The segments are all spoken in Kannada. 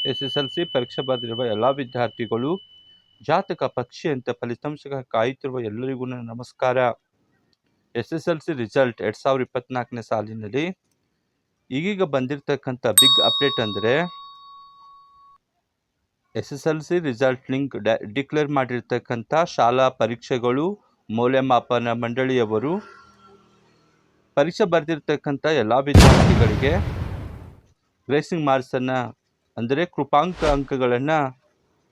SSLC ಪರೀಕ್ಷೆ ಬರೆದಿರುವ ಎಲ್ಲ ವಿದ್ಯಾರ್ಥಿಗಳು ಜಾತಕ ಪಕ್ಷಿಯಂತೆ ಫಲಿತಾಂಶಕ್ಕೆ ಕಾಯುತ್ತಿರುವ ಎಲ್ಲರಿಗೂ ನಮಸ್ಕಾರ. SSLC ರಿಸಲ್ಟ್ 2024ನೇ ಸಾಲಿನಲ್ಲಿ ಈಗೀಗ ಬಂದಿರತಕ್ಕಂಥ ಬಿಗ್ ಅಪ್ಡೇಟ್ ಅಂದರೆ SSLC ರಿಸಲ್ಟ್ ಲಿಂಕ್ ಡಿಕ್ಲೇರ್ ಮಾಡಿರ್ತಕ್ಕಂಥ ಶಾಲಾ ಪರೀಕ್ಷೆಗಳು ಮೌಲ್ಯಮಾಪನ ಮಂಡಳಿಯವರು ಪರೀಕ್ಷೆ ಬರೆದಿರ್ತಕ್ಕಂಥ ಎಲ್ಲ ವಿದ್ಯಾರ್ಥಿಗಳಿಗೆ ಗ್ರೇಸಿಂಗ್ ಮಾರ್ಕ್ಸನ್ನು ಅಂದರೆ ಕೃಪಾಂಕ ಅಂಕಗಳನ್ನು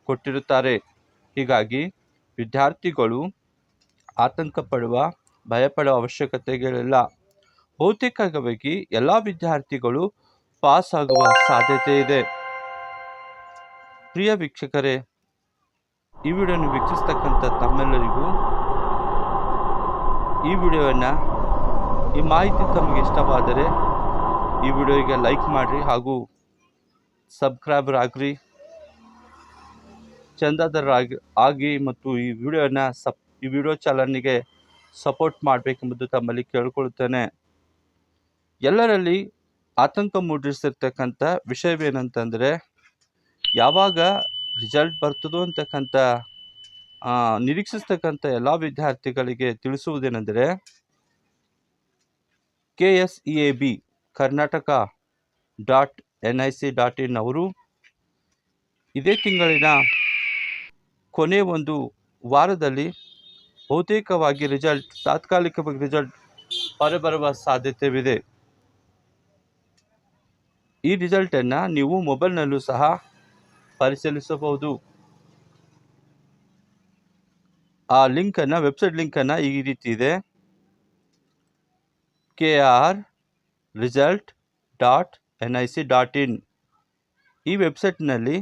ಕೊಟ್ಟಿರುತ್ತಾರೆ. ಹೀಗಾಗಿ ವಿದ್ಯಾರ್ಥಿಗಳು ಆತಂಕ ಪಡುವ ಭಯಪಡುವ ಅವಶ್ಯಕತೆಗಳಿಲ್ಲ. ಬಹುತೇಕವಾಗಿ ಎಲ್ಲ ವಿದ್ಯಾರ್ಥಿಗಳು ಪಾಸ್ ಆಗುವ ಸಾಧ್ಯತೆ ಇದೆ. ಪ್ರಿಯ ವೀಕ್ಷಕರೇ, ಈ ವಿಡಿಯೋನ ವೀಕ್ಷಿಸ್ತಕ್ಕಂಥ ತಮ್ಮೆಲ್ಲರಿಗೂ ಈ ಮಾಹಿತಿ ತಮಗೆ ಇಷ್ಟವಾದರೆ ಈ ವಿಡಿಯೋಗೆ ಲೈಕ್ ಮಾಡಿರಿ ಹಾಗೂ ಸಬ್ಸ್ಕ್ರೈಬರ್ ಆಗ್ರಿ, ಚಂದಾದಾರರಾಗಿ ಮತ್ತು ಈ ವಿಡಿಯೋ ಚಾನಲ್ನಿಗೆ ಸಪೋರ್ಟ್ ಮಾಡಬೇಕೆಂಬುದು ತಮ್ಮಲ್ಲಿ ಕೇಳಿಕೊಳ್ಳುತ್ತೇನೆ. ಎಲ್ಲರಲ್ಲಿ ಆತಂಕ ಮೂಡಿಸಿರ್ತಕ್ಕಂಥ ವಿಷಯವೇನಂತಂದರೆ, ಯಾವಾಗ ರಿಸಲ್ಟ್ ಬರ್ತದೋ ಅಂತಕ್ಕಂಥ ನಿರೀಕ್ಷಿಸ್ತಕ್ಕಂಥ ಎಲ್ಲ ವಿದ್ಯಾರ್ಥಿಗಳಿಗೆ ತಿಳಿಸುವುದೇನೆಂದರೆ, KSEAB karnataka.nic.in ಅವರು ಇದೇ ತಿಂಗಳಿನ ಕೊನೆ ಒಂದು ವಾರದಲ್ಲಿ ಬಹುತೇಕವಾಗಿ ತಾತ್ಕಾಲಿಕವಾಗಿ ರಿಸಲ್ಟ್ ಹೊರಬರುವ ಸಾಧ್ಯತೆಯಿದೆ. ಈ ರಿಸಲ್ಟನ್ನು ನೀವು ಮೊಬೈಲ್ನಲ್ಲೂ ಸಹ ಪರಿಶೀಲಿಸಬಹುದು. ಆ ವೆಬ್ಸೈಟ್ ಲಿಂಕನ್ನು ಈ ರೀತಿ ಇದೆ: krresult.nic.in. ಈ ವೆಬ್ಸೈಟ್ನಲ್ಲಿ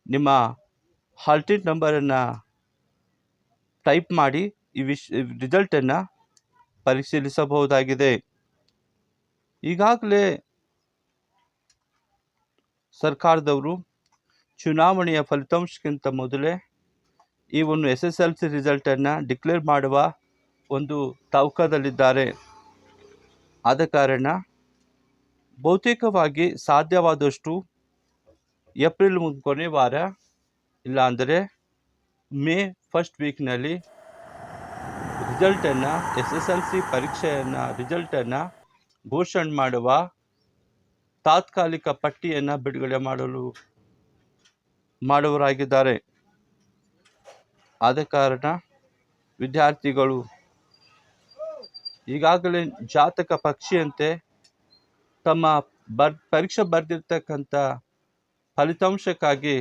ನಿಮ್ಮ ಹಾಲ್ ಟಿಕೆಟ್ ನಂಬರನ್ನು ಟೈಪ್ ಮಾಡಿ ಈ ರಿಸಲ್ಟನ್ನು ಪರಿಶೀಲಿಸಬಹುದಾಗಿದೆ. ಈಗಾಗಲೇ ಸರ್ಕಾರದವರು ಚುನಾವಣೆಯ ಫಲಿತಾಂಶಕ್ಕಿಂತ ಮೊದಲೇ ಈ ಒಂದು SSLC ರಿಸಲ್ಟನ್ನು ಡಿಕ್ಲೇರ್ ಮಾಡುವ ಒಂದು ತವಕದಲ್ಲಿದ್ದಾರೆ. ಆದ ಕಾರಣ ಬಹುತೇಕವಾಗಿ ಸಾಧ್ಯವಾದಷ್ಟು ಏಪ್ರಿಲ್ ಕೊನೆ ವಾರ ಇಲ್ಲ ಅಂದರೆ ಮೇ ಫಸ್ಟ್ ವೀಕ್ನಲ್ಲಿ SSLC ಪರೀಕ್ಷೆಯನ್ನು ರಿಸಲ್ಟನ್ನು ಘೋಷಣೆ ಮಾಡುವ ತಾತ್ಕಾಲಿಕ ಪಟ್ಟಿಯನ್ನು ಬಿಡುಗಡೆ ಮಾಡುವರಾಗಿದ್ದಾರೆ. ಆದ ಕಾರಣ ವಿದ್ಯಾರ್ಥಿಗಳು ಈಗಾಗಲೇ ಜಾತಕ ಪಕ್ಷಿಯಂತೆ ತಮ್ಮ ಪರೀಕ್ಷೆ ಬರೆದಿರ್ತಕ್ಕಂಥ ಫಲಿತಾಂಶಕ್ಕಾಗಿ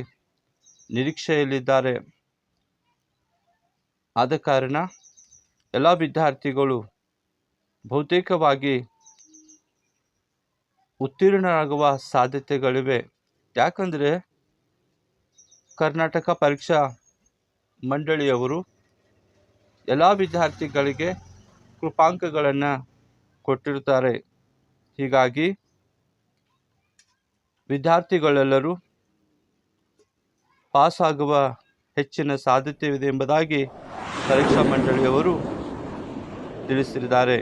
ನಿರೀಕ್ಷೆಯಲ್ಲಿದ್ದಾರೆ. ಆದ ಕಾರಣ ಎಲ್ಲ ವಿದ್ಯಾರ್ಥಿಗಳು ಬಹುತೇಕವಾಗಿ ಉತ್ತೀರ್ಣರಾಗುವ ಸಾಧ್ಯತೆಗಳಿವೆ. ಯಾಕಂದರೆ ಕರ್ನಾಟಕ ಪರೀಕ್ಷಾ ಮಂಡಳಿಯವರು ಎಲ್ಲ ವಿದ್ಯಾರ್ಥಿಗಳಿಗೆ ಕೃಪಾಂಕಗಳನ್ನು ಕೊಟ್ಟಿರುತ್ತಾರೆ. ಹೀಗಾಗಿ ವಿದ್ಯಾರ್ಥಿಗಳೆಲ್ಲರೂ ಪಾಸ್ ಆಗುವ ಹೆಚ್ಚಿನ ಸಾಧ್ಯತೆ ಇದೆ ಎಂಬುದಾಗಿ ಪರೀಕ್ಷಾ ಮಂಡಳಿಯವರು ತಿಳಿಸಿದ್ದಾರೆ.